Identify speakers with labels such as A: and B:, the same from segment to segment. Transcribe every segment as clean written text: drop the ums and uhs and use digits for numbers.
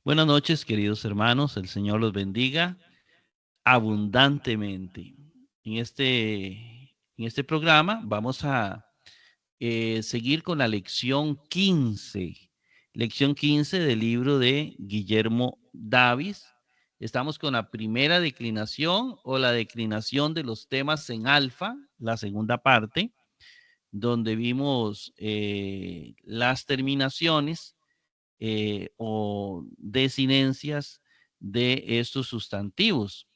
A: Buenas noches, queridos hermanos. El Señor los bendiga abundantemente. En este programa vamos a seguir con la lección 15. Lección 15 del libro de Guillermo Davis. Estamos con la primera declinación o la declinación de los temas en alfa, la segunda parte, donde vimos las terminaciones o desinencias de estos sustantivos.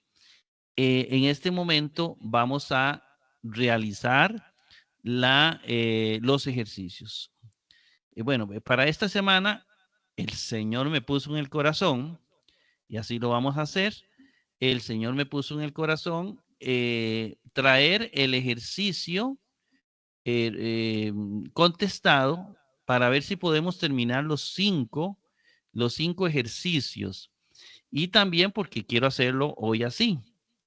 A: En este momento vamos a realizar los ejercicios. Bueno, para esta semana el Señor me puso en el corazón, y así lo vamos a hacer. El Señor me puso en el corazón traer el ejercicio contestado para ver si podemos terminar los cinco ejercicios. Y también porque quiero hacerlo hoy así.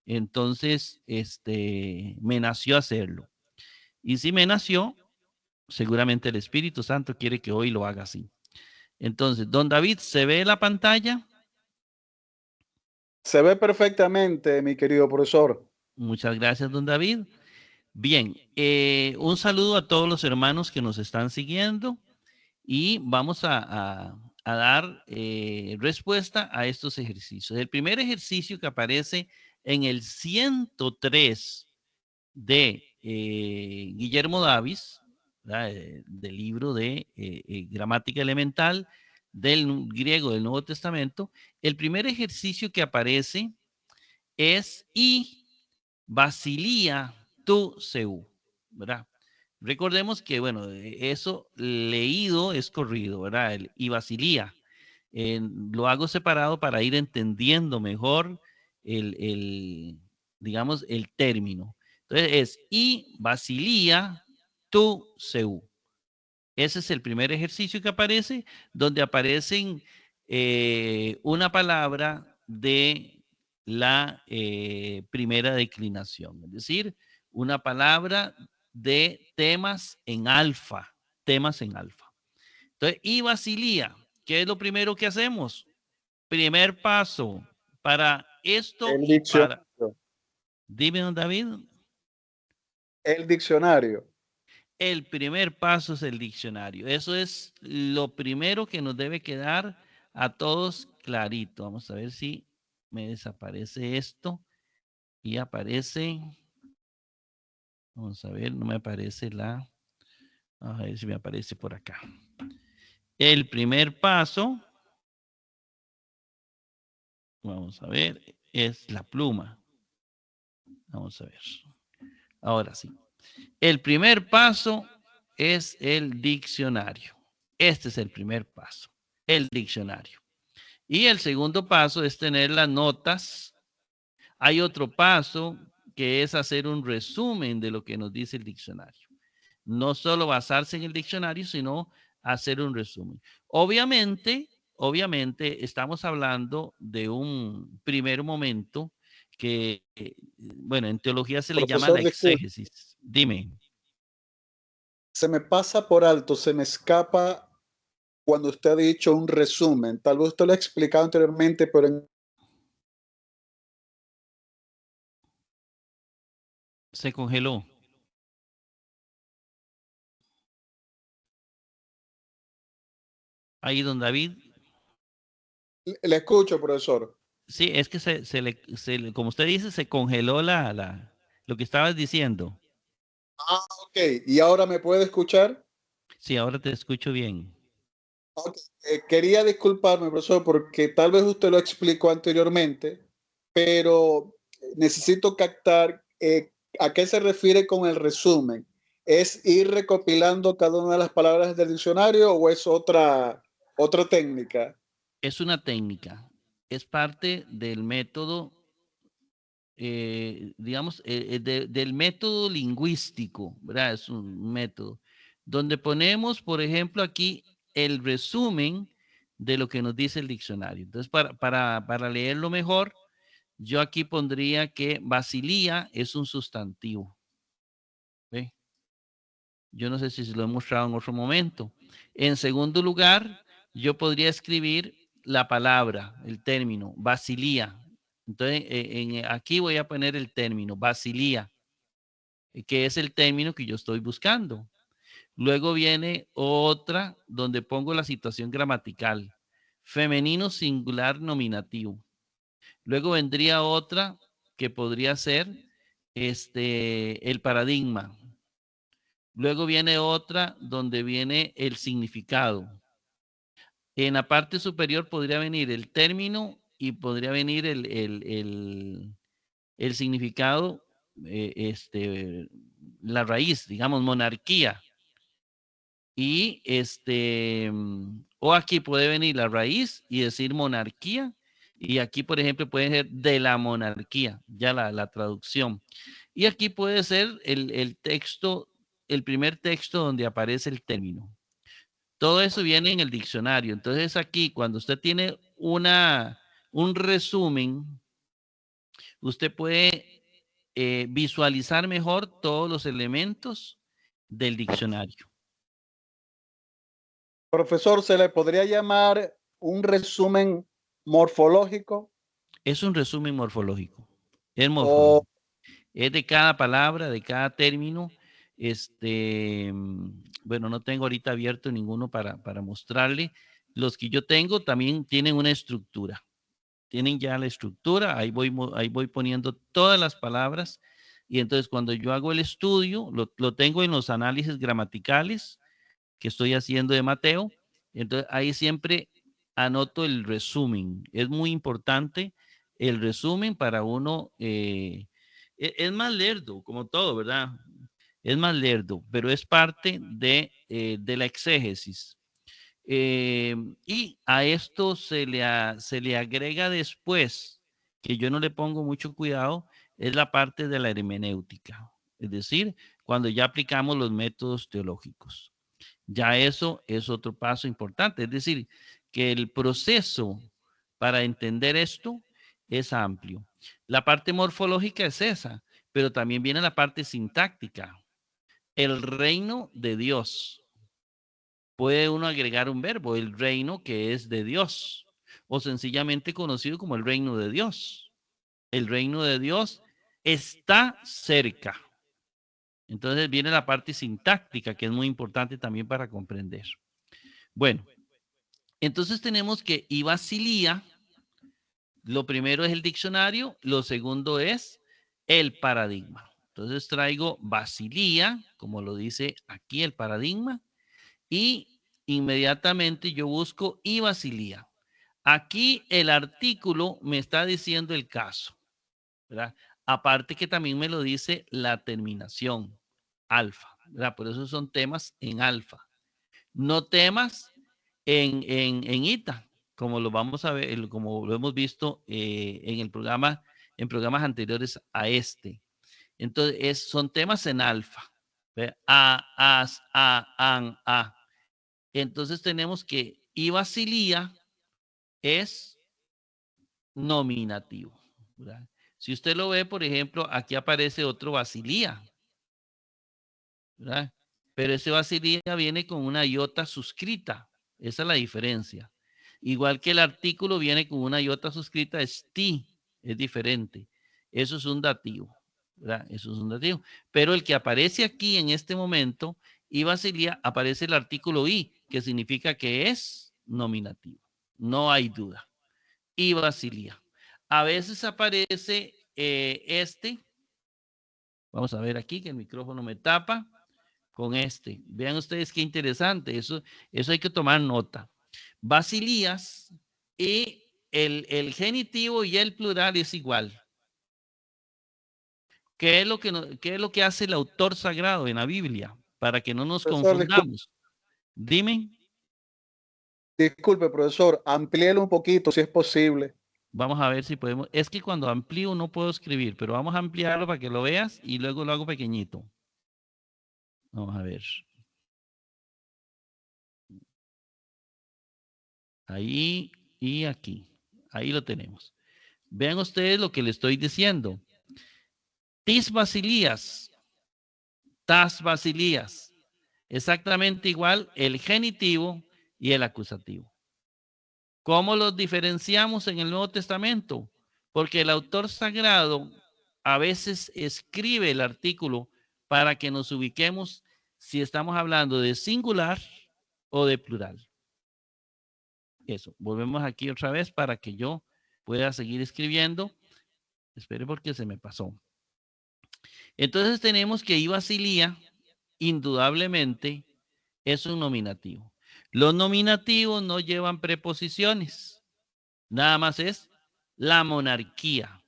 A: Entonces, me nació hacerlo. Y si me nació, seguramente el Espíritu Santo quiere que hoy lo haga así. Entonces, don David, ¿se ve la pantalla?
B: Se ve perfectamente, mi querido profesor.
A: Muchas gracias, don David. Bien, un saludo a todos los hermanos que nos están siguiendo y vamos a dar respuesta a estos ejercicios. El primer ejercicio que aparece en el 103 de Guillermo Davis, del libro de Gramática Elemental del griego del Nuevo Testamento, el primer ejercicio que aparece es y basilia tu seu, ¿verdad? Recordemos que, bueno, eso leído es corrido, ¿verdad? El y basilia. Lo hago separado para ir entendiendo mejor digamos, el término. Entonces es y basilia tu seu. Ese es el primer ejercicio que aparece, donde aparecen una palabra de la primera declinación, es decir, una palabra de temas en alfa. Entonces, y basilia, ¿qué es lo primero que hacemos? Primer paso para esto
B: El
A: y para,
B: diccionario.
A: dime, don David,
B: El diccionario.
A: el primer paso es el diccionario. Eso es lo primero que nos debe quedar a todos clarito. Vamos a ver si me desaparece esto y aparece. Vamos a ver, no me aparece vamos a ver si me aparece por acá. El primer paso, vamos a ver, es la pluma. Vamos a ver. Ahora sí. El primer paso es el diccionario. Este es el primer paso, el diccionario. Y el segundo paso es tener las notas. Hay otro paso que es hacer un resumen de lo que nos dice el diccionario. No solo basarse en el diccionario, sino hacer un resumen. Obviamente estamos hablando de un primer momento que, bueno, en teología se le llama
B: Profesor,
A: la
B: disculpe,
A: exégesis. Dime.
B: se me pasa por alto, se me escapa cuando usted ha dicho un resumen. Tal vez usted lo ha explicado anteriormente, pero
A: Se congeló. Ahí, don David.
B: le escucho, profesor.
A: Sí, es que como usted dice, se congeló lo que estabas diciendo.
B: Ah, ok. ¿Y ahora me puede escuchar?
A: Sí, ahora te escucho bien.
B: Ok. Quería disculparme, profesor, porque tal vez usted lo explicó anteriormente, pero necesito captar a qué se refiere con el resumen. ¿Es ir recopilando cada una de las palabras del diccionario o es otra técnica?
A: Es una técnica, es parte del método, digamos, del método lingüístico, ¿verdad? Es un método donde ponemos, por ejemplo, aquí el resumen de lo que nos dice el diccionario. Entonces, para leerlo mejor, yo aquí pondría que basilia es un sustantivo. ¿Ve? Yo no sé si se lo he mostrado en otro momento. En segundo lugar, yo podría escribir la palabra, el término, basilía. Entonces, aquí voy a poner el término, basilía, que es el término que yo estoy buscando. Luego viene otra donde pongo la situación gramatical, femenino singular nominativo. Luego vendría otra que podría ser el paradigma. Luego viene otra donde viene el significado. En la parte superior podría venir el término y podría venir el significado, la raíz, digamos, monarquía. Y o aquí puede venir la raíz y decir monarquía. Y aquí, por ejemplo, puede ser de la monarquía, ya la traducción. Y aquí puede ser el texto, el primer texto donde aparece el término. Todo eso viene en el diccionario. Entonces aquí, cuando usted tiene un resumen, usted puede visualizar mejor todos los elementos del diccionario.
B: Profesor, ¿se le podría llamar un resumen morfológico?
A: Es un resumen morfológico. Es
B: O,
A: morfológico. Es de cada palabra, de cada término. Bueno, no tengo ahorita abierto ninguno para mostrarle. Los que yo tengo también tienen una estructura. Tienen ya la estructura. Ahí voy poniendo todas las palabras. Y entonces cuando yo hago el estudio, lo tengo en los análisis gramaticales que estoy haciendo de Mateo. Entonces ahí siempre anoto el resumen. Es muy importante el resumen para uno. Es más lerdo, como todo, ¿verdad? Es más lerdo, pero es parte de la exégesis. Y a esto se le agrega después, que yo no le pongo mucho cuidado, es la parte de la hermenéutica. Es decir, cuando ya aplicamos los métodos teológicos. Ya eso es otro paso importante. Es decir, que el proceso para entender esto es amplio. La parte morfológica es esa, pero también viene la parte sintáctica. El reino de Dios. Puede uno agregar un verbo, el reino que es de Dios, o sencillamente conocido como el reino de Dios. El reino de Dios está cerca. Entonces viene la parte sintáctica, que es muy importante también para comprender. Bueno, entonces tenemos que y basilía, lo primero es el diccionario, lo segundo es el paradigma. Entonces traigo basilía, como lo dice aquí el paradigma, y inmediatamente yo busco y basilía. Aquí el artículo me está diciendo el caso, ¿verdad? Aparte que también me lo dice la terminación, alfa, ¿verdad? Por eso son temas en alfa, no temas en ITA, como lo vamos a ver, como lo hemos visto en el programa, en programas anteriores a este. Entonces, son temas en alfa. ¿Ve? A, as, a, an, a. Entonces tenemos que y basilía es nominativo, ¿verdad? Si usted lo ve, por ejemplo, aquí aparece otro basilía, ¿verdad? Pero ese basilía viene con una iota suscrita. Esa es la diferencia. Igual que el artículo viene con una iota suscrita, es ti, es diferente. Eso es un dativo, ¿verdad? Eso es un dativo. Pero el que aparece aquí en este momento, y basilía, aparece el artículo i, que significa que es nominativo. No hay duda. Y basilía. A veces aparece vamos a ver aquí que el micrófono me tapa con este. Vean ustedes qué interesante. Eso hay que tomar nota. Basilías y el genitivo y el plural es igual. ¿Qué es qué es lo que hace el autor sagrado en la Biblia? Para que no nos
B: profesor,
A: confundamos. Dime.
B: disculpe, profesor, amplíelo un poquito si es posible.
A: Vamos a ver si podemos. Es que cuando amplío no puedo escribir, pero vamos a ampliarlo para que lo veas y luego lo hago pequeñito. Vamos a ver. Ahí y aquí. Ahí lo tenemos. Vean ustedes lo que le estoy diciendo. Tis basilías, tas basilías. Exactamente igual el genitivo y el acusativo. ¿Cómo los diferenciamos en el Nuevo Testamento? Porque el autor sagrado a veces escribe el artículo para que nos ubiquemos si estamos hablando de singular o de plural. Eso, volvemos aquí otra vez para que yo pueda seguir escribiendo. Espere porque se me pasó. Entonces tenemos que Ibasilía, indudablemente, es un nominativo. Los nominativos no llevan preposiciones. Nada más es la monarquía.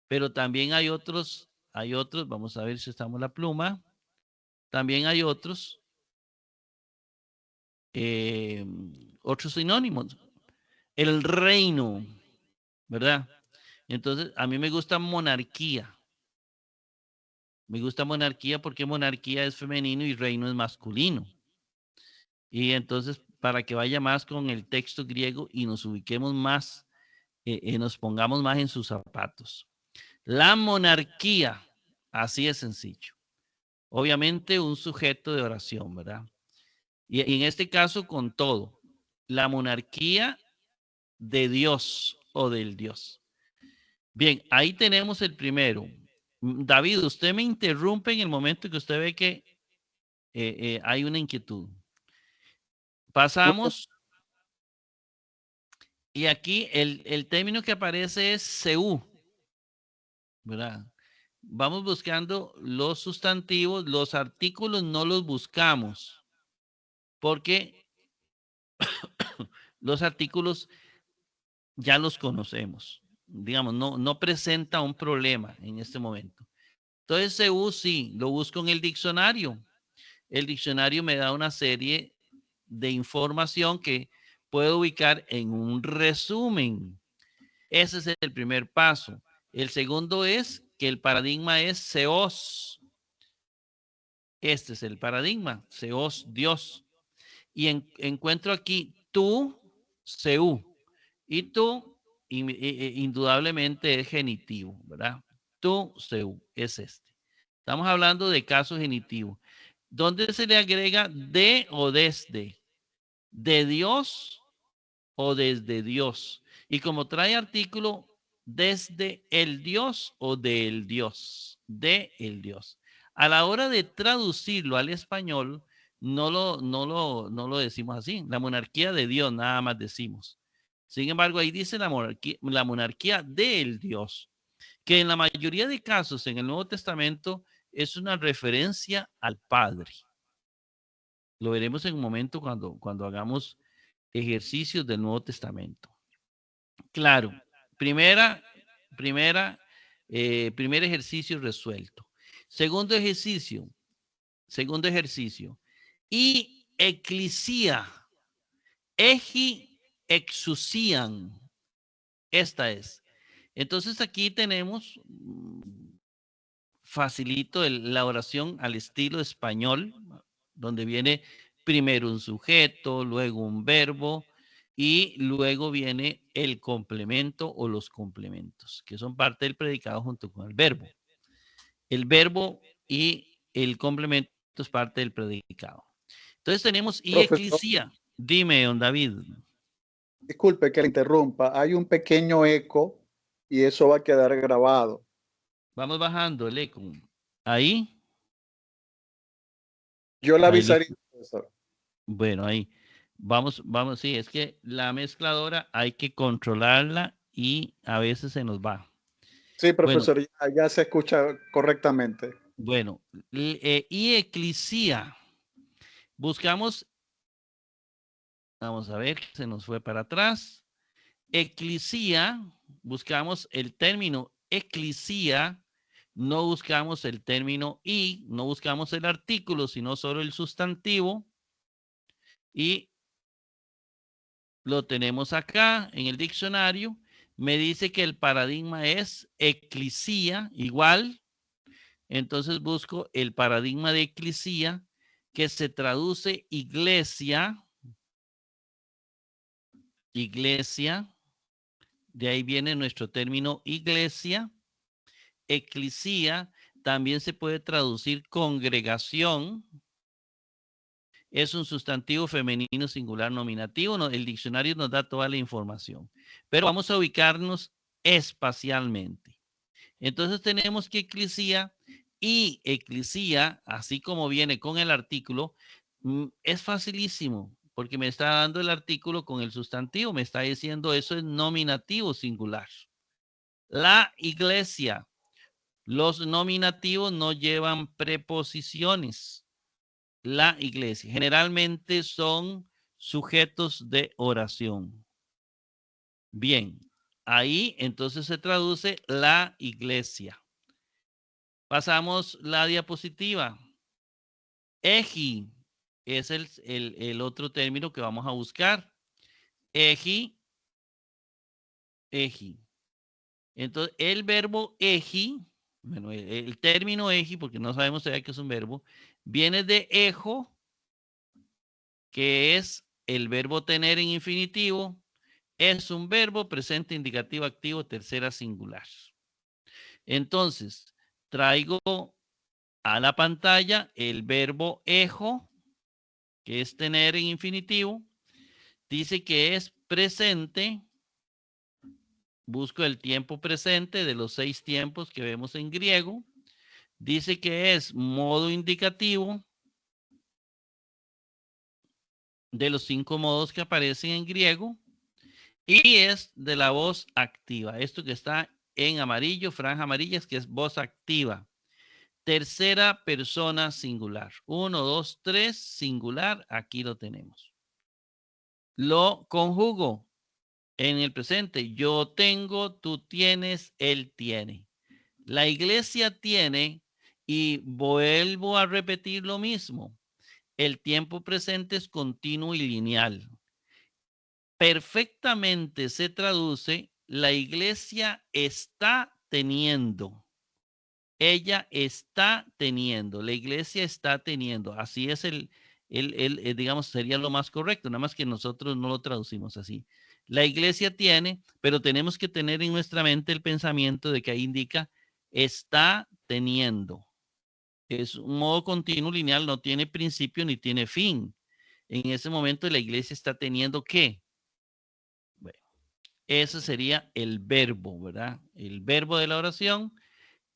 A: Pero también hay otros, vamos a ver si estamos la pluma. También hay otros sinónimos. El reino, ¿verdad? Entonces, a mí me gusta monarquía. Me gusta monarquía porque monarquía es femenino y reino es masculino. Y entonces, para que vaya más con el texto griego y nos ubiquemos más, nos pongamos más en sus zapatos. La monarquía, así es sencillo. Obviamente un sujeto de oración, ¿verdad? Y en este caso con todo, la monarquía de Dios o del Dios. Bien, ahí tenemos el primero. David, usted me interrumpe en el momento que usted ve que hay una inquietud. Pasamos y aquí el término que aparece es Seú, ¿verdad? Vamos buscando los sustantivos, los artículos no los buscamos porque los artículos ya los conocemos. Digamos, no presenta un problema en este momento. Entonces, Seú sí, lo busco en el diccionario. El diccionario me da una serie de información que puedo ubicar en un resumen. Ese es el primer paso. El segundo es que el paradigma es Seos. Este es el paradigma, Seos, Dios. Y encuentro aquí tú, Seú. Y tú, indudablemente es genitivo, ¿verdad? Tú, Seú, es este. Estamos hablando de caso genitivo. ¿Dónde se le agrega de o desde? De Dios o desde Dios. Y como trae artículo, desde el Dios o del Dios, de el Dios. A la hora de traducirlo al español, no lo decimos así. La monarquía de Dios, nada más decimos. Sin embargo, ahí dice la monarquía del Dios, que en la mayoría de casos en el Nuevo Testamento es una referencia al Padre. Lo veremos en un momento cuando hagamos ejercicios del Nuevo Testamento. Claro, primera, primer ejercicio resuelto. Segundo ejercicio, y eclesia, egi exucian. Esta es. Entonces aquí tenemos facilito la oración al estilo español, donde viene primero un sujeto, luego un verbo y luego viene el complemento o los complementos, que son parte del predicado junto con el verbo. El verbo y el complemento es parte del predicado. Entonces tenemos y
B: Profesor,
A: eclesia. Dime, don David.
B: disculpe que le interrumpa. Hay un pequeño eco y eso va a quedar grabado.
A: Vamos bajando el eco. Ahí.
B: Yo le
A: Ahí
B: avisaría,
A: listo.
B: profesor.
A: Bueno, ahí. Vamos, sí, es que la mezcladora hay que controlarla y a veces se nos va.
B: Sí,
A: Bueno,
B: profesor, ya se escucha correctamente.
A: bueno, y eclesia. Buscamos, vamos a ver, se nos fue para atrás. Eclesia, buscamos el término eclesia, no buscamos el término y, no buscamos el artículo, sino solo el sustantivo. Y lo tenemos acá en el diccionario. Me dice que el paradigma es eclesia, igual. Entonces busco el paradigma de eclesia, que se traduce iglesia. Iglesia. De ahí viene nuestro término iglesia. Eclesia también se puede traducir congregación. es un sustantivo femenino singular nominativo. El diccionario nos da toda la información. Pero vamos a ubicarnos espacialmente. Entonces tenemos que eclesía y eclesía, así como viene con el artículo, es facilísimo porque me está dando el artículo con el sustantivo, me está diciendo eso es nominativo singular. La iglesia, los nominativos no llevan preposiciones. La iglesia, generalmente son sujetos de oración. Bien, ahí entonces se traduce la iglesia. Pasamos la diapositiva. Eji es el otro término que vamos a buscar. Eji, eji. Entonces, el verbo eji, bueno, el término eji, porque no sabemos todavía que es un verbo, viene de ejo, que es el verbo tener en infinitivo. Es un verbo presente, indicativo, activo, tercera singular. Entonces, traigo a la pantalla el verbo ejo, que es tener en infinitivo. Dice que es presente. Busco el tiempo presente de los 6 tiempos que vemos en griego. Dice que es modo indicativo de los 5 modos que aparecen en griego. Y es de la voz activa. Esto que está en amarillo, franja amarilla, es que es voz activa. Tercera persona singular. 1, 2, 3, singular. Aquí lo tenemos. Lo conjugo en el presente. Yo tengo, tú tienes, él tiene. La iglesia tiene, y vuelvo a repetir lo mismo. El tiempo presente es continuo y lineal. Perfectamente se traduce, la iglesia está teniendo. Ella está teniendo, la iglesia está teniendo. Así es digamos, sería lo más correcto, nada más que nosotros no lo traducimos así. La iglesia tiene, pero tenemos que tener en nuestra mente el pensamiento de que ahí indica está teniendo. Es un modo continuo lineal, no tiene principio ni tiene fin. En ese momento la iglesia está teniendo ¿qué? Bueno, ese sería el verbo, ¿verdad? El verbo de la oración.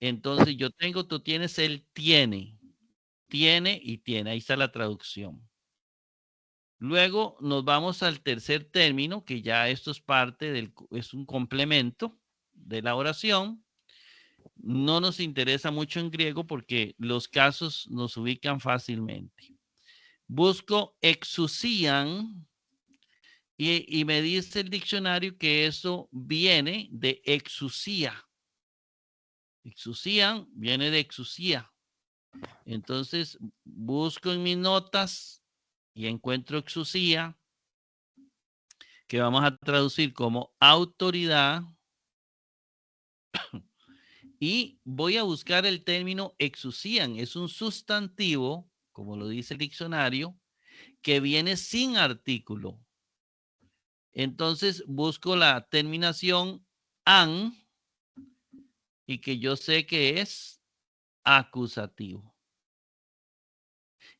A: Entonces yo tengo, tú tienes, él tiene. Tiene y tiene. Ahí está la traducción. Luego nos vamos al tercer término, que ya esto es parte del, es un complemento de la oración. No nos interesa mucho en griego porque los casos nos ubican fácilmente. Busco exousian y me dice el diccionario que eso viene de exousia. Exousian viene de exousia. Entonces busco en mis notas y encuentro exousia, que vamos a traducir como autoridad. Y voy a buscar el término exousian. Es un sustantivo, como lo dice el diccionario, que viene sin artículo. Entonces busco la terminación an y que yo sé que es acusativo.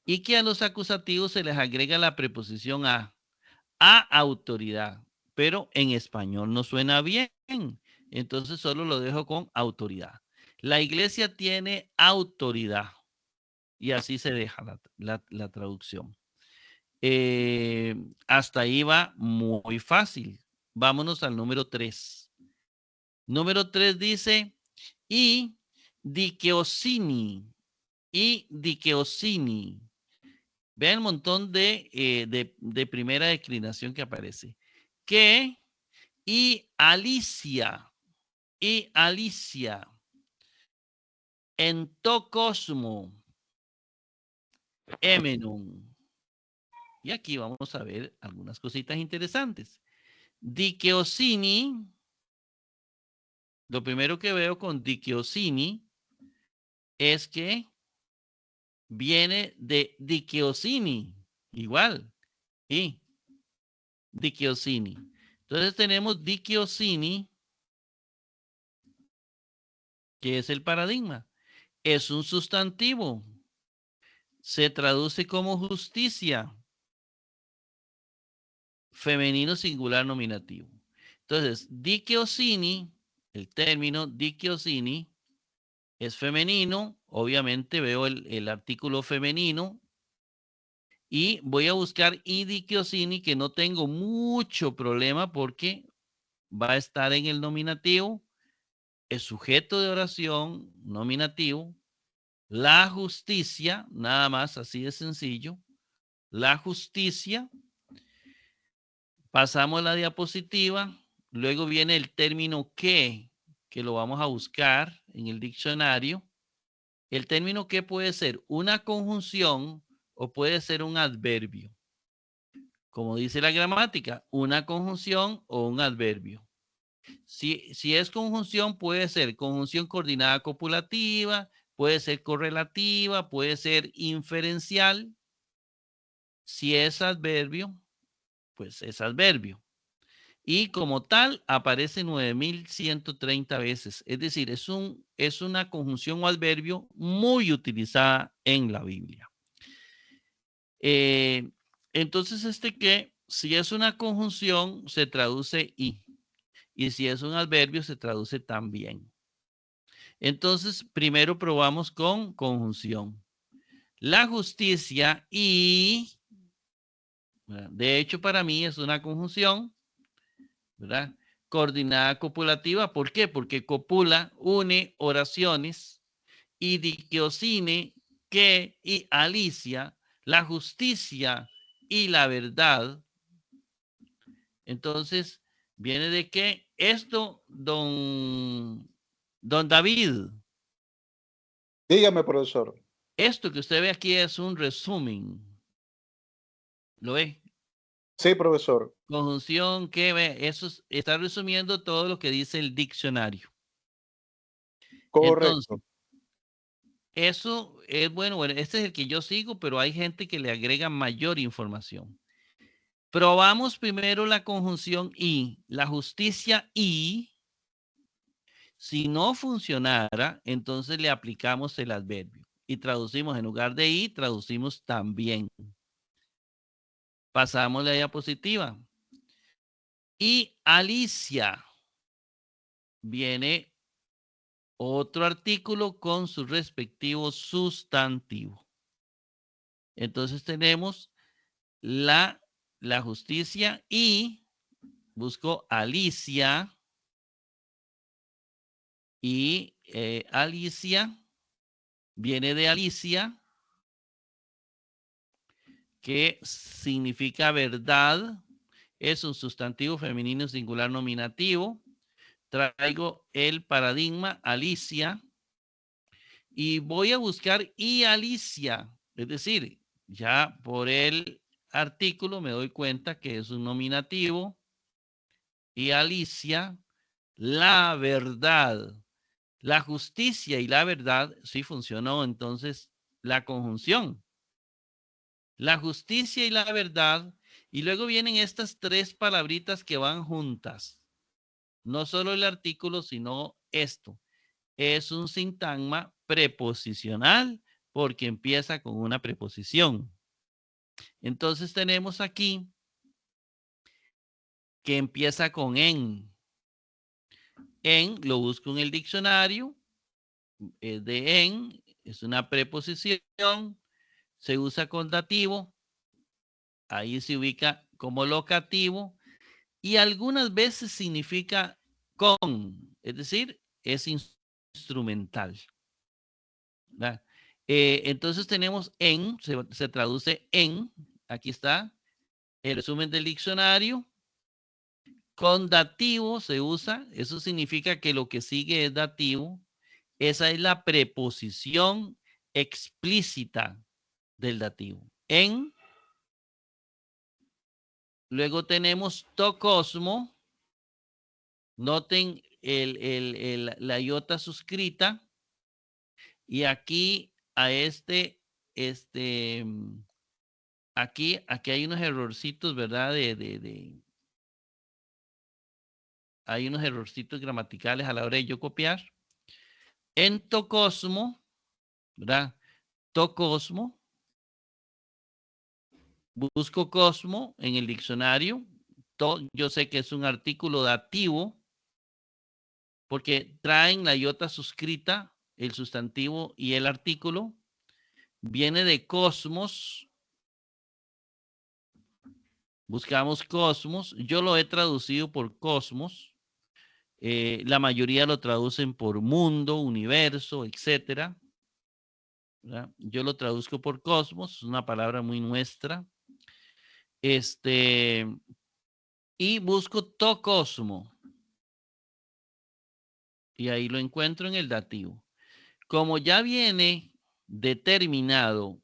A: Y que a los acusativos se les agrega la preposición a autoridad, pero en español no suena bien. Entonces solo lo dejo con autoridad. La iglesia tiene autoridad y así se deja la traducción. Hasta ahí va muy fácil. Vámonos al número 3. Número 3 dice, y dikeosini, y dikeosini. Vean el montón de primera declinación que aparece. Que y Alicia, en to cosmo, emenum. Y aquí vamos a ver algunas cositas interesantes. Dikeosini, lo primero que veo con dikeosini es que viene de dikeosini, igual, y dikeosini. Entonces tenemos dikeosini, que es el paradigma. Es un sustantivo. se traduce como justicia. Femenino singular nominativo. Entonces, dickeosini, el término dickeosini es femenino. Obviamente veo el artículo femenino y voy a buscar idickeosini, que no tengo mucho problema porque va a estar en el nominativo, el sujeto de oración nominativo, la justicia, nada más así de sencillo, la justicia. Pasamos la diapositiva, luego viene el término que lo vamos a buscar en el diccionario. El término que puede ser una conjunción o puede ser un adverbio. Como dice la gramática, una conjunción o un adverbio. Si es conjunción, puede ser conjunción coordinada copulativa, puede ser correlativa, puede ser inferencial. Si es adverbio, pues es adverbio. Y como tal aparece 9130 veces. Es decir, es una conjunción o adverbio muy utilizada en la Biblia. Entonces, si es una conjunción, se traduce y. Y si es un adverbio, se traduce también. Entonces, primero probamos con conjunción. La justicia y, de hecho, para mí es una conjunción, ¿verdad? Coordinada copulativa. ¿Por qué? Porque copula, une oraciones y dickeosine, que y Alicia, la justicia y la verdad. Entonces, viene de que esto, don David,
B: Dígame, profesor.
A: esto que usted ve aquí es un resumen. ¿Lo ve?
B: Sí, profesor.
A: Conjunción que ve, está resumiendo todo lo que dice el diccionario. Entonces,
B: Correcto.
A: eso es bueno, este es el que yo sigo, pero hay gente que le agrega mayor información. Probamos primero la conjunción y, la justicia y. Si no funcionara, entonces le aplicamos el adverbio y traducimos en lugar de y, traducimos también. Pasamos la diapositiva. Y Alicia, viene otro artículo con su respectivo sustantivo. Entonces tenemos la justicia y busco Alicia y Alicia viene de Alicia, que significa verdad. Es un sustantivo femenino singular nominativo. Traigo el paradigma Alicia y voy a buscar y Alicia. Es decir, ya por el artículo me doy cuenta que es un nominativo. Y Alicia, la verdad, la justicia y la verdad, sí funcionó entonces la conjunción. La justicia y la verdad. Y luego vienen estas tres palabritas que van juntas. No solo el artículo, sino esto. Es un sintagma preposicional porque empieza con una preposición. Entonces tenemos aquí que empieza con en. En lo busco en el diccionario. Es de en. Es una preposición. Se usa con dativo. Ahí se ubica como locativo. Y algunas veces significa con. Es decir, es instrumental. Entonces tenemos en, se traduce en, aquí está, el resumen del diccionario. Con dativo se usa, eso significa que lo que sigue es dativo. Esa es la preposición explícita del dativo. En, luego tenemos tocosmo. Noten la iota suscrita. Y aquí a aquí hay unos errorcitos, ¿verdad? Hay unos errorcitos gramaticales a la hora de yo copiar. En tocosmo, ¿verdad? Tocosmo, Busco cosmo en el diccionario. Yo sé que es un artículo dativo porque traen la iota suscrita, el sustantivo y el artículo. Viene de cosmos. Buscamos cosmos. Yo lo he traducido por cosmos. La mayoría lo traducen por mundo, universo, etcétera. Yo lo traduzco por cosmos, es una palabra muy nuestra. Y busco tocosmo. Y ahí lo encuentro en el dativo. Como ya viene determinado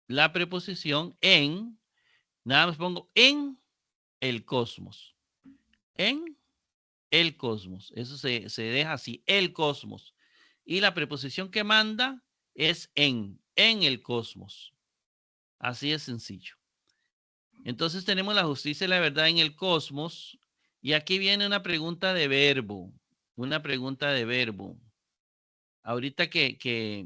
A: la preposición en, nada más pongo en el cosmos. En el cosmos. Eso se deja así, el cosmos. Y la preposición que manda es en el cosmos. Así es sencillo. Entonces tenemos la justicia y la verdad en el cosmos. Y aquí viene una pregunta de verbo. Una pregunta de verbo. Ahorita que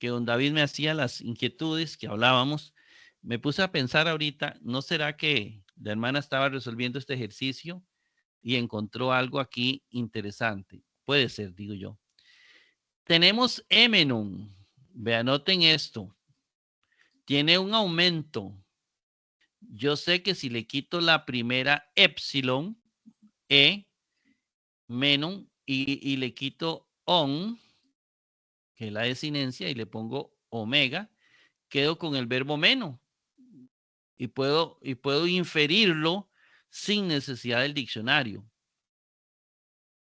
A: don David me hacía las inquietudes que hablábamos, me puse a pensar ahorita, ¿no será que la hermana estaba resolviendo este ejercicio y encontró algo aquí interesante? Puede ser, digo yo. Tenemos emenon. Vean, noten esto. Tiene un aumento. Yo sé que si le quito la primera epsilon, menon, y le quito on, que es la desinencia, y le pongo omega, quedo con el verbo menos. Y puedo inferirlo sin necesidad del diccionario.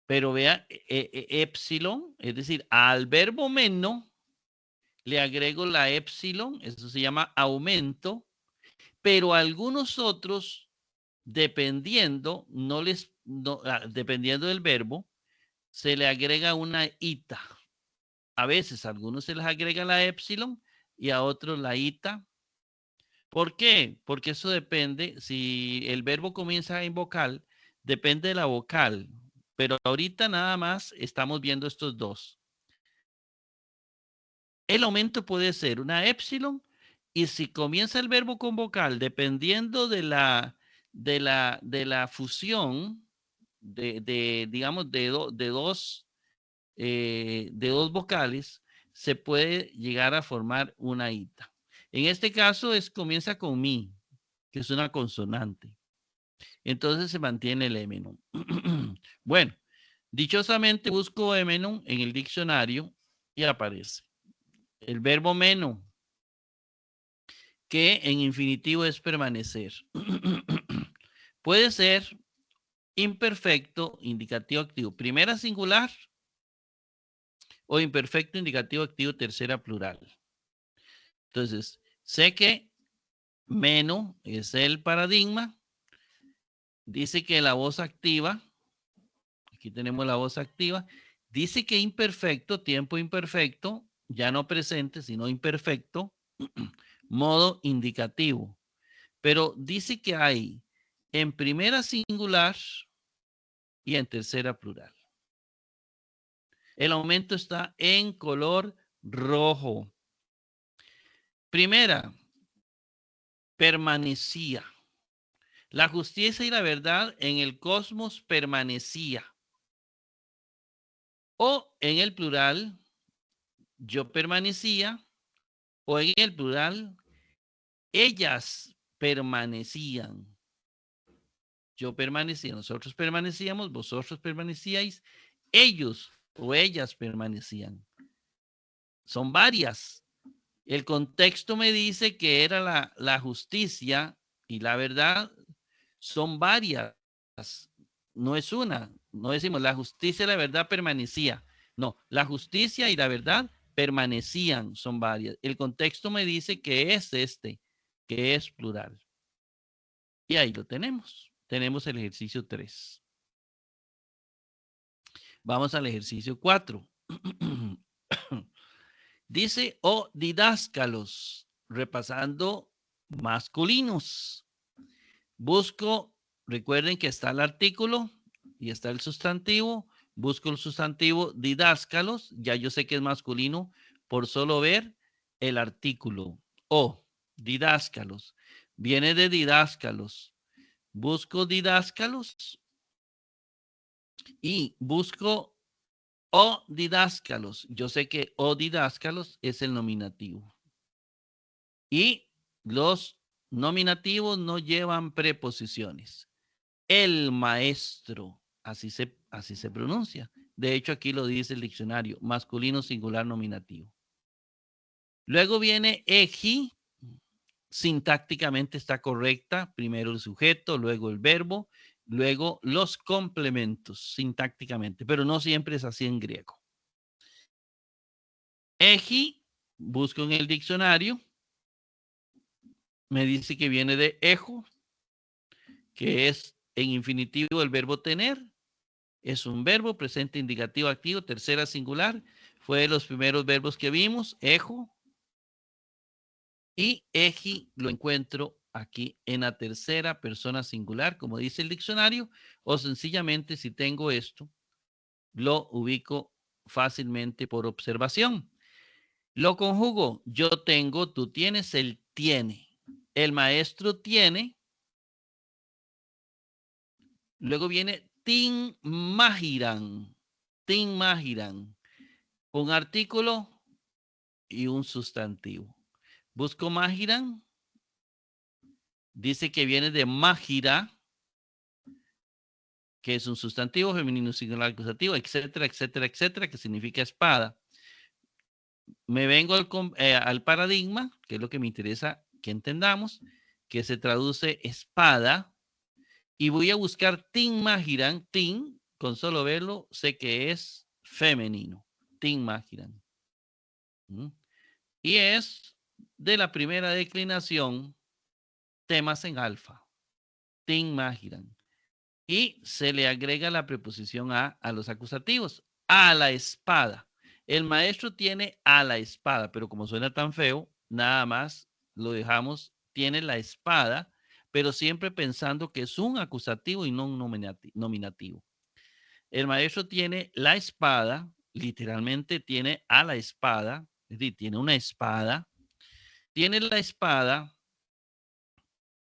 A: Pero vea, epsilon, es decir, al verbo menos le agrego la epsilon, eso se llama aumento, pero algunos otros, dependiendo, dependiendo del verbo, se le agrega una ita. A veces a algunos se les agrega la epsilon y a otros la ita. ¿Por qué? Porque eso depende, si el verbo comienza en vocal, depende de la vocal. Pero ahorita nada más estamos viendo estos dos. El aumento puede ser una epsilon y si comienza el verbo con vocal, dependiendo de la fusión digamos, de dos vocales, se puede llegar a formar una ita. En este caso comienza con mi, que es una consonante. Entonces se mantiene el émenon. Bueno, dichosamente busco émenon en el diccionario y aparece el verbo meno, que en infinitivo es permanecer. Puede ser imperfecto, indicativo activo, primera singular o imperfecto, indicativo activo, tercera plural. Entonces, sé que meno es el paradigma. Dice que la voz activa, aquí tenemos la voz activa, dice que imperfecto, tiempo imperfecto, ya no presente, sino imperfecto, modo indicativo. Pero dice que hay en primera singular y en tercera plural. El aumento está en color rojo. Primera, permanecía. La justicia y la verdad en el cosmos permanecía. O en el plural, yo permanecía. O en el plural, ellas permanecían. Yo permanecía, nosotros permanecíamos, vosotros permanecíais, ellos o ellas permanecían. Son varias. El contexto me dice que era la justicia y la verdad son varias. No es una. No decimos la justicia y la verdad permanecía. No, la justicia y la verdad permanecían, son varias. El contexto me dice que es que es plural. Y ahí lo tenemos. Tenemos el ejercicio 3. Vamos al ejercicio 4. Dice, o didáscalos, repasando masculinos. Busco, recuerden que está el artículo y está el sustantivo. Busco el sustantivo didáscalos. Ya yo sé que es masculino por solo ver el artículo. O. Didáscalos. Viene de didáscalos. Busco didáscalos y busco o didáscalos. Yo sé que o didáscalos es el nominativo. Y los nominativos no llevan preposiciones. El maestro, así se pronuncia. De hecho, aquí lo dice el diccionario, masculino singular nominativo. Luego viene eji, sintácticamente está correcta, primero el sujeto, luego el verbo, luego los complementos, sintácticamente, pero no siempre es así en griego. Eji, busco en el diccionario, me dice que viene de ejo, que es en infinitivo el verbo tener. Es un verbo, presente indicativo activo, tercera singular. Fue de los primeros verbos que vimos, ejo. Y eji lo encuentro aquí en la tercera persona singular, como dice el diccionario, o sencillamente si tengo esto, lo ubico fácilmente por observación. Lo conjugo, yo tengo, tú tienes, él tiene. El maestro tiene. Luego viene tin mahiran. Tin mahiran. Un artículo y un sustantivo. Busco mahiran. Dice que viene de mahira, que es un sustantivo femenino singular acusativo, etcétera, etcétera, etcétera, que significa espada. Me vengo al paradigma, que es lo que me interesa que entendamos, que se traduce espada, y voy a buscar tin mahiran. Tin, con solo verlo, sé que es femenino. Tin mahiran. Y es de la primera declinación, temas en alfa. Tin mahiran. Y se le agrega la preposición a los acusativos. A la espada. El maestro tiene a la espada, pero como suena tan feo, nada más lo dejamos, tiene la espada, pero siempre pensando que es un acusativo y no un nominativo. El maestro tiene la espada, literalmente tiene a la espada, es decir, tiene una espada. Tiene la espada,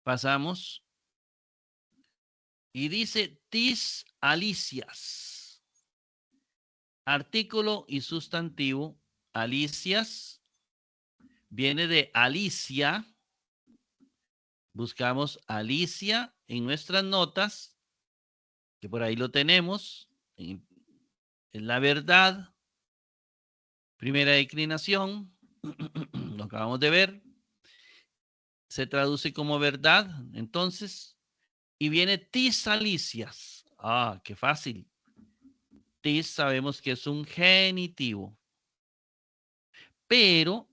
A: pasamos, y dice tis alicias. Artículo y sustantivo, alicias, viene de Alicia. Buscamos Alicia en nuestras notas, que por ahí lo tenemos, en la verdad, primera declinación, lo acabamos de ver, se traduce como verdad, entonces, y viene tis alicias. Ah, qué fácil. Tis sabemos que es un genitivo. Pero,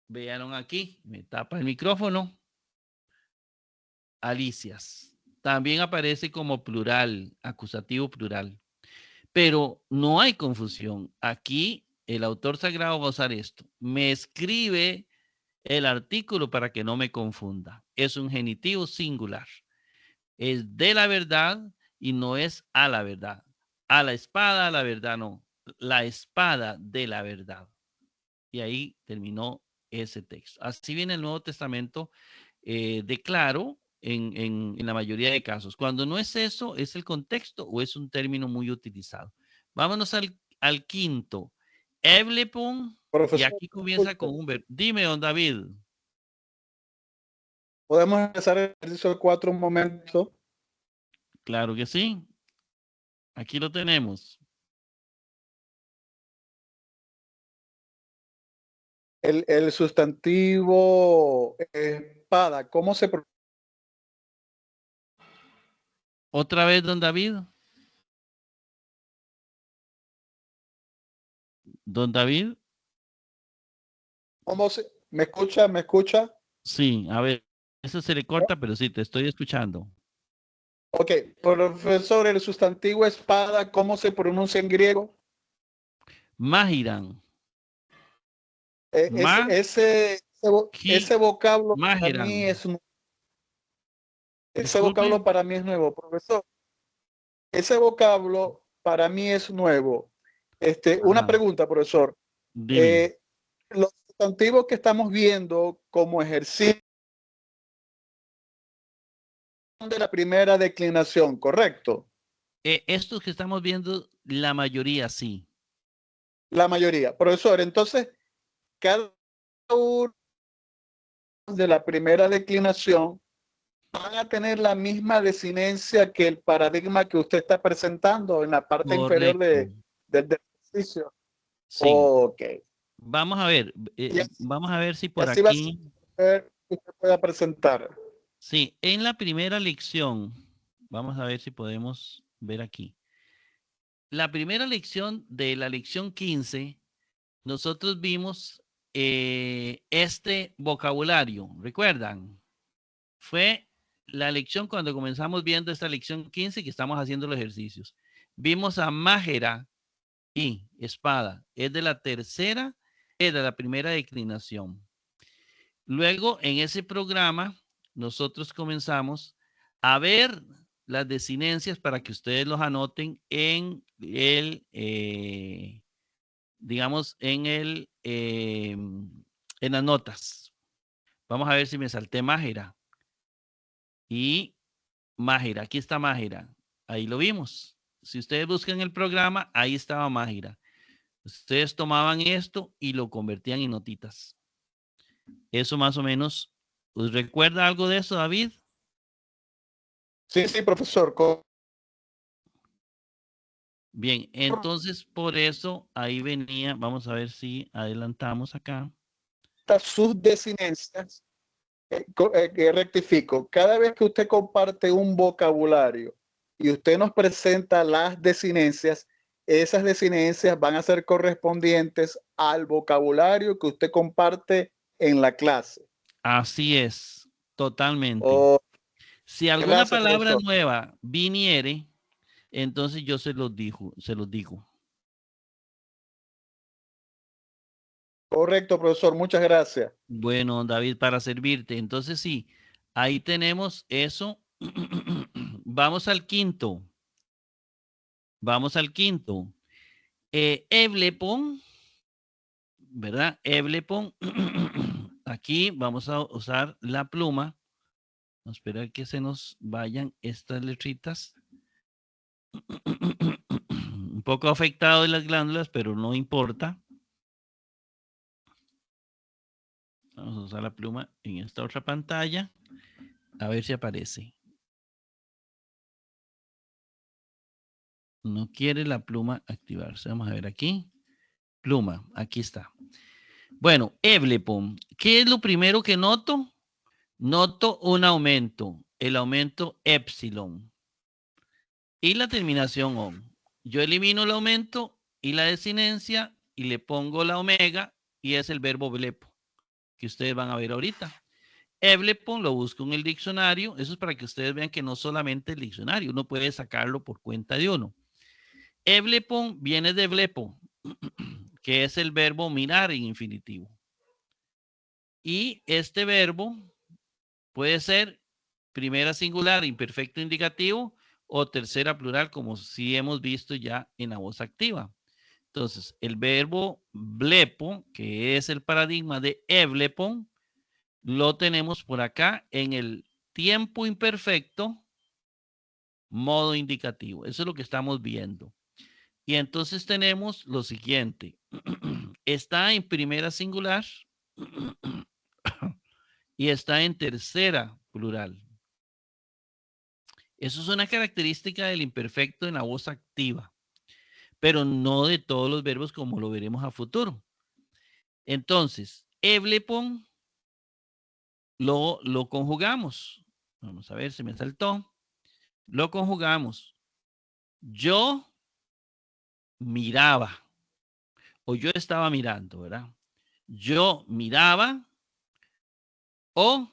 A: vean aquí, me tapa el micrófono. Alicias. También aparece como plural, acusativo plural. Pero no hay confusión. Aquí el autor sagrado va a usar esto. Me escribe el artículo para que no me confunda. Es un genitivo singular. Es de la verdad y no es a la verdad. A la espada, a la verdad no. La espada de la verdad. Y ahí terminó ese texto. Así viene el Nuevo Testamento de claro en la mayoría de casos. Cuando no es eso, es el contexto o es un término muy utilizado. Vámonos al quinto. Eblepon, y
B: Profesor,
A: aquí comienza con un verbo. Dime, don David.
B: ¿podemos empezar el ejercicio 4 un momento?
A: Claro que sí. Aquí lo tenemos.
B: El sustantivo espada, ¿cómo se pronuncia?
A: Otra vez, don David. Don David.
B: ¿Me escucha? ¿Me escucha?
A: Sí, a ver. Eso se le corta, pero sí, te estoy escuchando.
B: Ok, profesor, el sustantivo espada, ¿cómo se pronuncia en griego?
A: Mahiran.
B: Ese,
A: Ma,
B: ese, ese vocablo para mí
A: Mahiran.
B: es ese
A: Disculpe.
B: vocablo para mí es nuevo, profesor. Ese vocablo para mí es nuevo. Una
A: Ajá.
B: pregunta, profesor.
A: Dime.
B: Eh, los, sustantivos que estamos viendo como ejercicio de la primera declinación, ¿correcto?
A: Estos que estamos viendo, la mayoría sí.
B: La mayoría. Profesor, entonces, cada uno de la primera declinación van a tener la misma desinencia que el paradigma que usted está presentando en la parte inferior
A: Correcto.
B: del ejercicio.
A: Sí.
B: Ok.
A: Vamos a ver si
B: Y
A: por
B: así va a
A: aquí.
B: ser que usted pueda presentar.
A: Sí, en la primera lección, vamos a ver si podemos ver aquí. La primera lección de la lección 15, nosotros vimos este vocabulario, ¿recuerdan? Fue la lección cuando comenzamos viendo esta lección 15 que estamos haciendo los ejercicios. Vimos a májera y espada. Es de la tercera, es de la primera declinación. Luego, en ese programa, nosotros comenzamos a ver las desinencias para que ustedes los anoten en el, digamos, en las notas. Vamos a ver si me salté májera. Y májera, aquí está májera. Ahí lo vimos. Si ustedes buscan el programa, ahí estaba májera. Ustedes tomaban esto y lo convertían en notitas. Eso más o menos. ¿Os recuerda algo de eso, David?
B: Sí, sí, profesor.
A: Bien, entonces por eso ahí venía, vamos a ver si adelantamos acá.
B: Sus desinencias, rectifico, cada vez que usted comparte un vocabulario y usted nos presenta las desinencias, esas desinencias van a ser correspondientes al vocabulario que usted comparte en la clase.
A: Así es, totalmente.
B: Oh,
A: Si alguna
B: gracias,
A: palabra
B: profesor.
A: nueva viniere, entonces yo se los digo.
B: Correcto, profesor. Muchas gracias.
A: Bueno, David, para servirte. Entonces sí, ahí tenemos eso. Vamos al quinto. Vamos al quinto. Eblepon, ¿verdad? Eblepon. Aquí vamos a usar la pluma. Vamos a esperar que se nos vayan estas letritas. Un poco afectado de las glándulas, pero no importa. Vamos a usar la pluma en esta otra pantalla. A ver si aparece. No quiere la pluma activarse. Vamos a ver aquí. Pluma, aquí está. Bueno, Eblepon. ¿Qué es lo primero que noto? Noto un aumento, el aumento epsilon y la terminación on. Yo elimino el aumento y la desinencia y le pongo la omega y es el verbo blepo que ustedes van a ver ahorita. Eblepon lo busco en el diccionario. Eso es para que ustedes vean que no solamente el diccionario, uno puede sacarlo por cuenta de uno. Eblepon viene de blepo, que es el verbo mirar en infinitivo. Y este verbo puede ser primera singular, imperfecto indicativo o tercera plural, como sí hemos visto ya en la voz activa. Entonces, el verbo blepo, que es el paradigma de eblepon, lo tenemos por acá en el tiempo imperfecto, modo indicativo. Eso es lo que estamos viendo. Y entonces tenemos lo siguiente. Está en primera singular y está en tercera plural. Eso es una característica del imperfecto en la voz activa, pero no de todos los verbos como lo veremos a futuro. Entonces, eblepon lo conjugamos. Vamos a ver si me saltó. Lo conjugamos. Yo miraba o yo estaba mirando, ¿verdad? Yo miraba o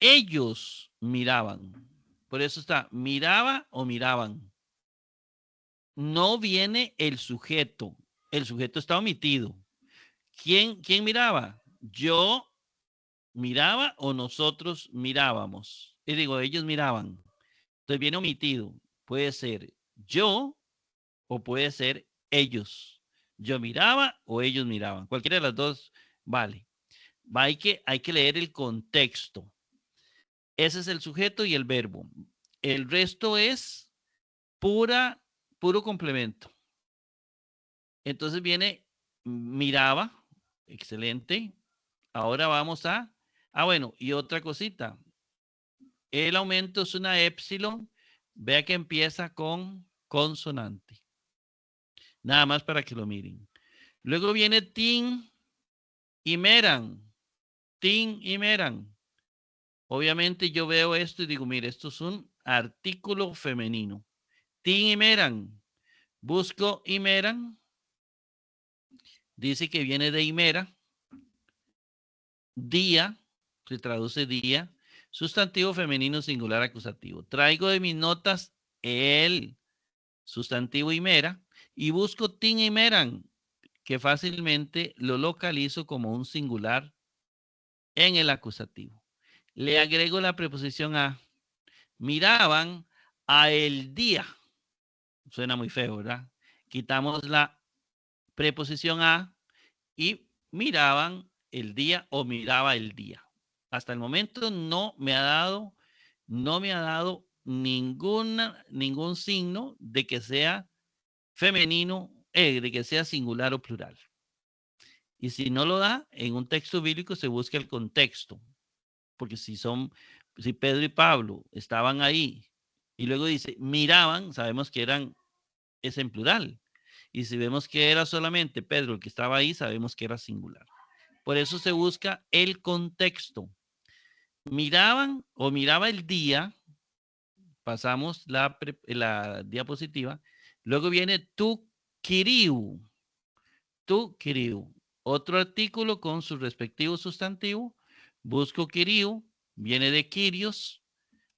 A: ellos miraban. Por eso está miraba o miraban. No viene el sujeto. El sujeto está omitido. ¿Quién miraba? Yo miraba o nosotros mirábamos. Y digo, ellos miraban. Entonces viene omitido. Puede ser yo o puede ser ellos. Yo miraba o ellos miraban. Cualquiera de las dos Vale. Hay que leer el contexto. Ese es el sujeto y el verbo. El resto es puro complemento. Entonces viene miraba, excelente. Ahora vamos a, bueno, y otra cosita. El aumento es una épsilon. Vea que empieza con consonante. Nada más para que lo miren. Luego viene tin y meran. Tin y meran. Obviamente yo veo esto y digo, mire, esto es un artículo femenino. Tin y meran. Busco Imeran. Dice que viene de Imera. Día, se traduce día. Sustantivo femenino singular acusativo. Traigo de mis notas el sustantivo Imera y busco Tin Imeran, que fácilmente lo localizo como un singular en el acusativo. Le agrego la preposición a. Miraban a el día. Suena muy feo, ¿verdad? Quitamos la preposición a y miraban el día o miraba el día. Hasta el momento no me ha dado ningún signo de que sea femenino, de que sea singular o plural. Y si no lo da, en un texto bíblico se busca el contexto. Porque si Pedro y Pablo estaban ahí y luego dice, miraban, sabemos que es en plural. Y si vemos que era solamente Pedro el que estaba ahí, sabemos que era singular. Por eso se busca el contexto. Miraban o miraba el día, pasamos la diapositiva, luego viene tu kiriu, otro artículo con su respectivo sustantivo, busco kiriu, viene de kirios,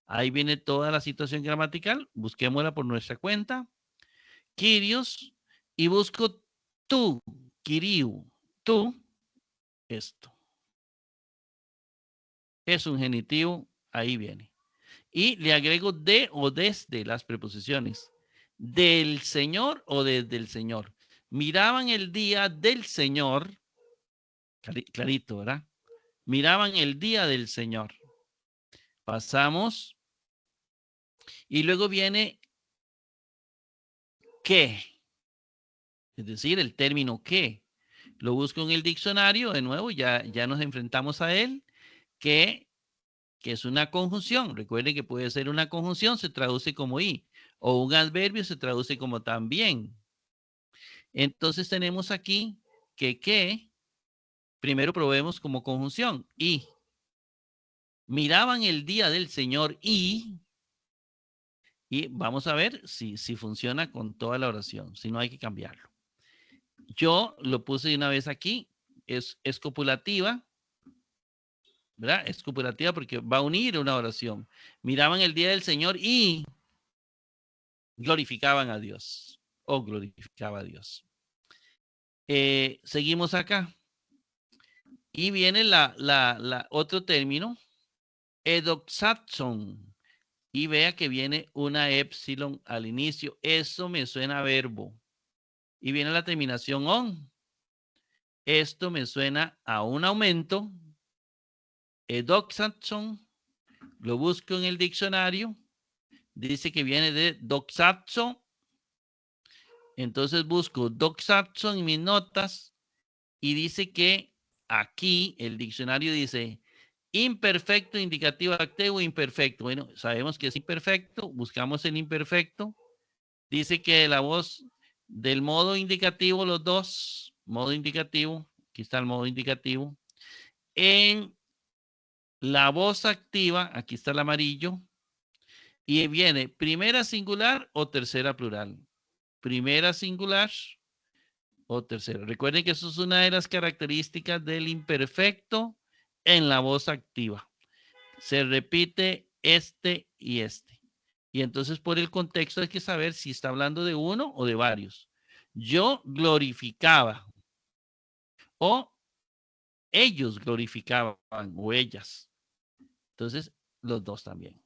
A: ahí viene toda la situación gramatical, busquémosla por nuestra cuenta, kirios, y busco tu, kiriu, tú, esto. Es un genitivo, ahí viene. Y le agrego de o desde las preposiciones. Del Señor o desde el Señor. Miraban el día del Señor. Clarito, ¿verdad? Miraban el día del Señor. Pasamos. Y luego viene qué. Es decir, el término qué. Lo busco en el diccionario. De nuevo, ya nos enfrentamos a él. Que es una conjunción. Recuerden que puede ser una conjunción, se traduce como y, o un adverbio se traduce como también. Entonces tenemos aquí que primero probemos como conjunción y miraban el día del Señor y vamos a ver si funciona con toda la oración, si no hay que cambiarlo. Yo lo puse de una vez aquí, es copulativa, ¿verdad? Es copulativa porque va a unir una oración. Miraban el día del Señor y glorificaban a Dios o glorificaba a Dios. Seguimos acá. Y viene otro término, edoxatson. Y vea que viene una épsilon al inicio. Eso me suena a verbo. Y viene la terminación on. Esto me suena a un aumento. Edoxatson. Lo busco en el diccionario. Dice que viene de doxatzo. Entonces busco doxatzo en mis notas. Y dice que aquí el diccionario dice imperfecto, indicativo, activo, imperfecto. Bueno, sabemos que es imperfecto, buscamos el imperfecto. Dice que la voz del modo indicativo, los dos, modo indicativo, aquí está el modo indicativo. En la voz activa, aquí está el amarillo, y viene primera singular o tercera plural. Primera singular o tercera. Recuerden que eso es una de las características del imperfecto en la voz activa. Se repite este y este. Y entonces por el contexto hay que saber si está hablando de uno o de varios. Yo glorificaba o ellos glorificaban o ellas. Entonces los dos también.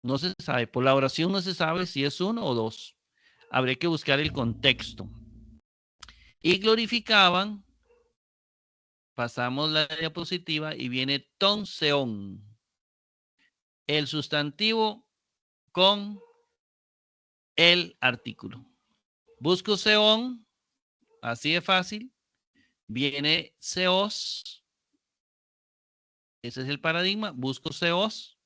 A: No se sabe, por la oración no se sabe si es uno o dos. Habría que buscar el contexto. Y glorificaban Pasamos la diapositiva y viene ton seón. El sustantivo con el artículo. Busco seón, así de fácil. Viene seos. Ese es el paradigma. Busco seos.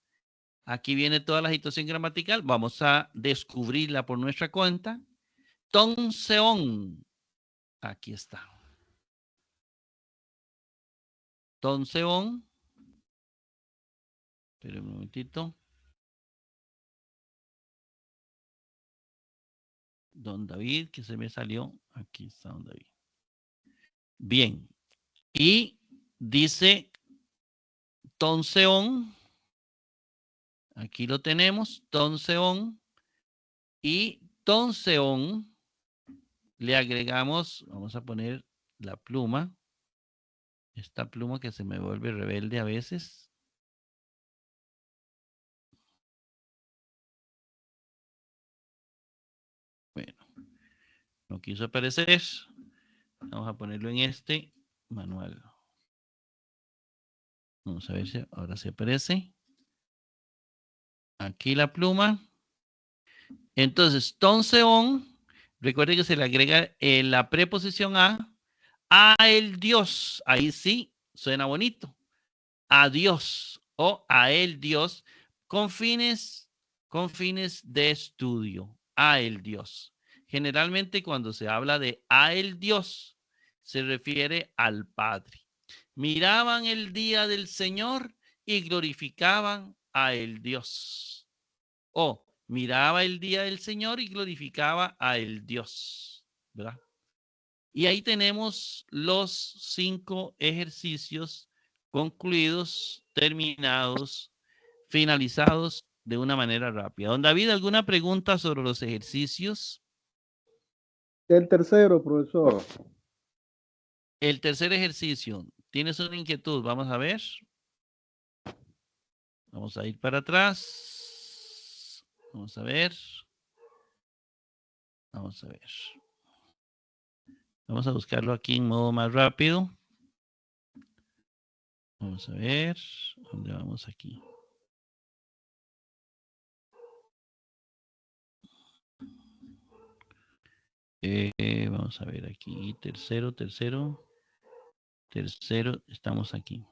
A: Aquí viene toda la situación gramatical. Vamos a descubrirla por nuestra cuenta. Ton seón. Aquí está. Ton seón. Espera un momentito. Don David, que se me salió. Aquí está Don David. Bien. Y dice ton seón. Aquí lo tenemos. Ton seón. Y ton seón. Le agregamos, vamos a poner la pluma. Esta pluma que se me vuelve rebelde a veces. Bueno, no quiso aparecer. Vamos a ponerlo en este manual. Vamos a ver si ahora se aparece. Aquí la pluma. Entonces, ton seón. Recuerde que se le agrega la preposición a el Dios. Ahí sí, suena bonito. A Dios o a el Dios con fines de estudio. A el Dios. Generalmente cuando se habla de a el Dios, se refiere al Padre. Miraban el día del Señor y glorificaban a el Dios. O miraba el día del Señor y glorificaba a el Dios. ¿Verdad? Y ahí tenemos los 5 ejercicios concluidos, terminados, finalizados de una manera rápida. Don David, ¿alguna pregunta sobre los ejercicios?
B: El tercero, profesor.
A: El tercer ejercicio, ¿tienes una inquietud? Vamos a ver. Vamos a ir para atrás. Vamos a ver. Vamos a ver. Vamos a buscarlo aquí en modo más rápido. Vamos a ver. ¿Dónde vamos aquí? Vamos a ver aquí. Tercero. Estamos aquí.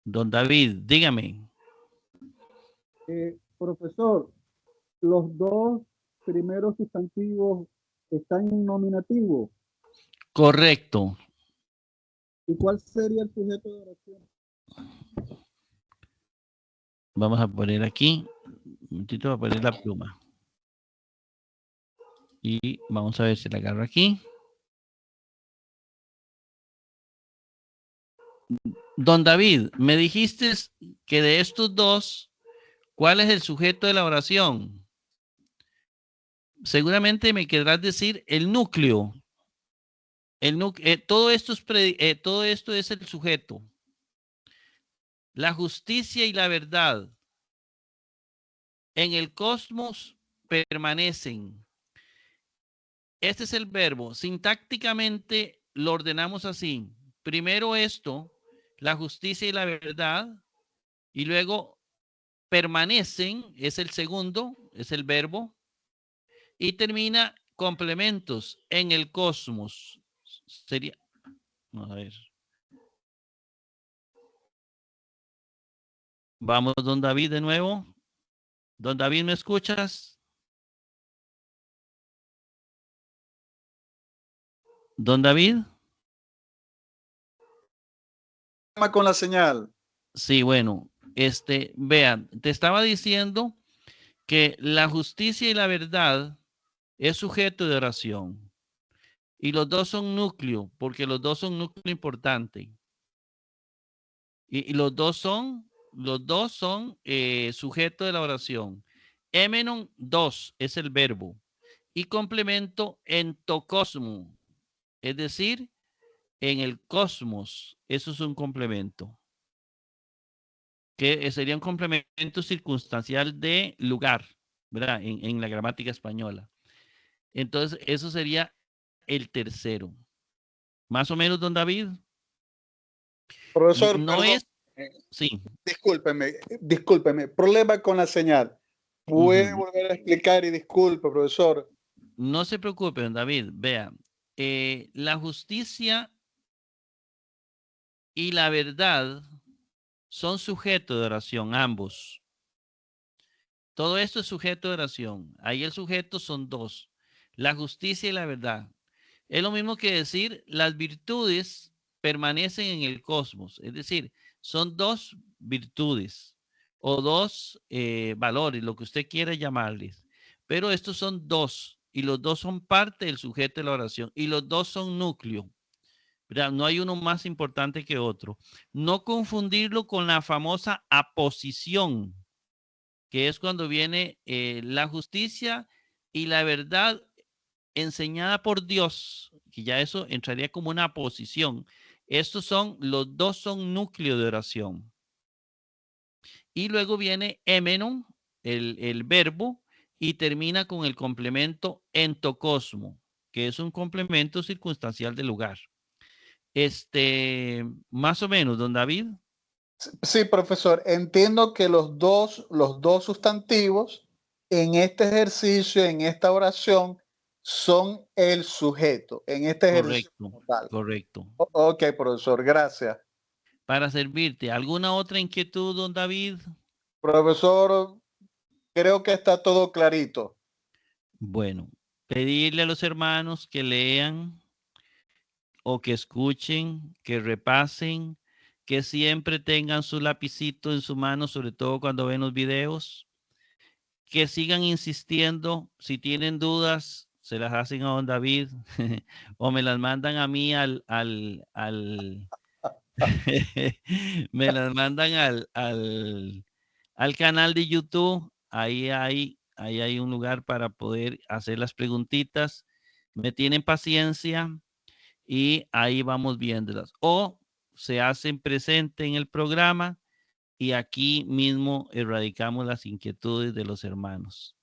A: Don David, dígame.
B: Profesor, los dos primeros sustantivos están en nominativo.
A: Correcto.
B: ¿Y cuál sería el sujeto de oración?
A: Vamos a poner aquí. Un momentito, voy a poner la pluma. Y vamos a ver si la agarro aquí. Don David, me dijiste que de estos dos, ¿cuál es el sujeto de la oración? Seguramente me querrás decir el núcleo. Todo esto es el sujeto. La justicia y la verdad en el cosmos permanecen. Este es el verbo. Sintácticamente lo ordenamos así. Primero esto, la justicia y la verdad, y luego permanecen, es el segundo, es el verbo, y termina complementos en el cosmos. Sería, vamos a ver. Vamos, don David, de nuevo. Don David, ¿me escuchas? Don David.
B: Con la señal.
A: Sí, bueno, vean, te estaba diciendo que la justicia y la verdad es sujeto de oración. Y los dos son núcleo, porque los dos son núcleo importante. Y los dos son sujeto de la oración. Emenon 2 es el verbo. Y complemento entocosmo, es decir, en el cosmos. Eso es un complemento. Que sería un complemento circunstancial de lugar, ¿verdad? En la gramática española. Entonces, eso sería el tercero. Más o menos, don David.
B: Profesor,
A: No
B: perdón.
A: es, sí.
B: Discúlpeme, problema con la señal. ¿Puede
A: Ujú.
B: volver a explicar? Y disculpe, profesor.
A: No se preocupe, don David. Vea, la justicia y la verdad son sujetos de oración, ambos. Todo esto es sujeto de oración. Ahí el sujeto son dos, la justicia y la verdad. Es lo mismo que decir las virtudes permanecen en el cosmos. Es decir, son dos virtudes o dos valores, lo que usted quiera llamarles. Pero estos son dos y los dos son parte del sujeto de la oración y los dos son núcleo. ¿Verdad? No hay uno más importante que otro. No confundirlo con la famosa aposición, que es cuando viene la justicia y la verdad enseñada por Dios, que ya eso entraría como una posición. Estos son, los dos son núcleo de oración. Y luego viene émenon, el verbo, y termina con el complemento entocosmo, que es un complemento circunstancial del lugar. Más o menos, don David.
B: Sí, profesor, entiendo que los dos sustantivos en este ejercicio, en esta oración, son el sujeto, en este ejercicio
A: Correcto,
B: como tal.
A: correcto.
B: Ok, profesor, gracias.
A: Para servirte. ¿Alguna otra inquietud, don David?
B: Profesor, creo que está todo clarito.
A: Bueno, pedirle a los hermanos que lean o que escuchen, que repasen, que siempre tengan su lapicito en su mano, sobre todo cuando ven los videos, que sigan insistiendo. Si tienen dudas, se las hacen a don David o me las mandan a mí me las mandan al canal de YouTube. Ahí hay un lugar para poder hacer las preguntitas. Me tienen paciencia y ahí vamos viéndolas. O se hacen presente en el programa y aquí mismo erradicamos las inquietudes de los hermanos.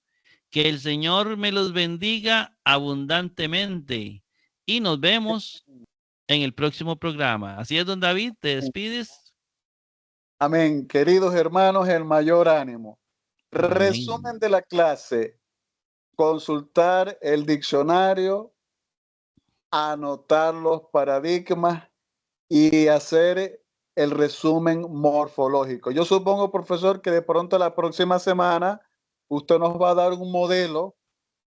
A: Que el Señor me los bendiga abundantemente y nos vemos en el próximo programa. Así es, don David, te despides.
B: Amén. Queridos hermanos, el mayor ánimo.
A: Amén.
B: Resumen de la clase. Consultar el diccionario, anotar los paradigmas y hacer el resumen morfológico. Yo supongo, profesor, que de pronto la próxima semana usted nos va a dar un modelo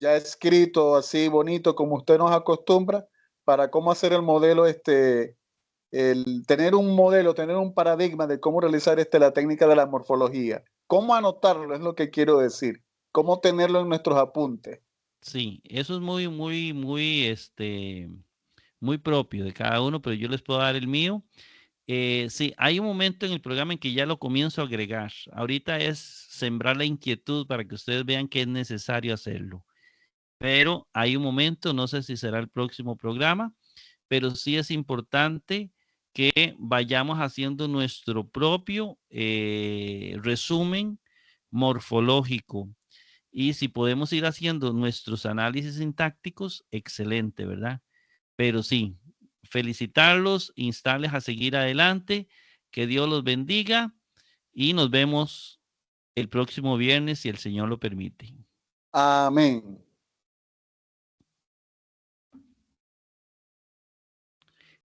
B: ya escrito así bonito como usted nos acostumbra para cómo hacer el modelo, el tener un modelo, tener un paradigma de cómo realizar la técnica de la morfología. ¿Cómo anotarlo? Es lo que quiero decir. ¿Cómo tenerlo en nuestros apuntes?
A: Sí, eso es muy propio de cada uno, pero yo les puedo dar el mío. Sí, hay un momento en el programa en que ya lo comienzo a agregar. Ahorita es sembrar la inquietud para que ustedes vean que es necesario hacerlo. Pero hay un momento, no sé si será el próximo programa, pero sí es importante que vayamos haciendo nuestro propio resumen morfológico. Y si podemos ir haciendo nuestros análisis sintácticos, excelente, ¿verdad? Pero sí, felicitarlos, instarles a seguir adelante, que Dios los bendiga y nos vemos el próximo viernes si el Señor lo permite.
B: Amén.